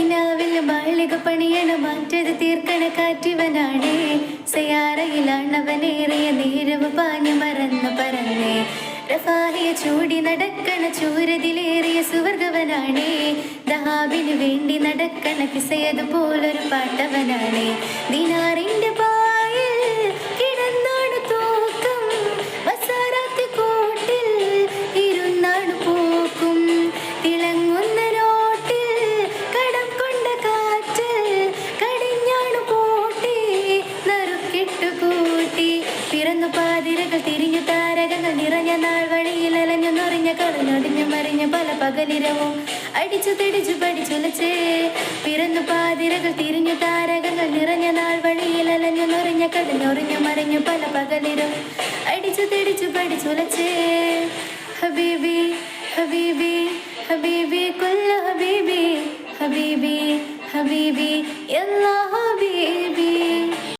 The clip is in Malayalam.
കിനാവിൽ മാളിക പണിയണ മാറ്റത് തീർക്കണ കാറ്റിവനാണേ സയാറയിലാണവനേറിയ നേരവ് പാഞ്ഞു മറന്നു പറന്നേ റഫാഹിയ ചൂടി നടക്കണ ചൂരതിലേറിയ സുവർഗവനാണേ ദഹാബിനു വേണ്ടി നടക്കണ കിസയത് പോലൊരു പാട്ടവനാണേ ദിനാറിന്റെ പായിൽ കിടന്നാണ് തൂക്കം വസാറാത്തി കൂട്ടിൽ ഇരുന്നാണ് പോക്കും തിളങ്ങുന്ന നോട്ടിൽ കടം കൊണ്ട കാറ്റിൽ കടിഞ്ഞാണ് പൂട്ടി നറുക്കിട്ടു കൂട്ടി പിറന്നു പാതിരകൾ തിരിഞ്ഞു താരകങ്ങൾ നിറഞ്ഞ നാൾ വഴിയിൽ അലഞ്ഞു നിറഞ്ഞ കളഞ്ഞൊടിഞ്ഞു മറിഞ്ഞ പല പകലിരവും അടിച്ചു തിടിച്ചു പഠിച്ചുലച്ചേ പിറന്നു പാതിരകൾ തിരിഞ്ഞു താരകങ്ങൾ നിറഞ്ഞ നാൾ വഴിയിൽ അലഞ്ഞു നിറഞ്ഞ കളഞ്ഞൊറിഞ്ഞു മറിഞ്ഞു പല പകലിരവും അടിച്ചു തിടിച്ചു പഠിച്ചുലച്ചേ ഹബീബി ഹബീബി ഹബീബി കുല്ല ഹബീബി ഹബീബി ഹബീബി യല്ലാ ഹബീബി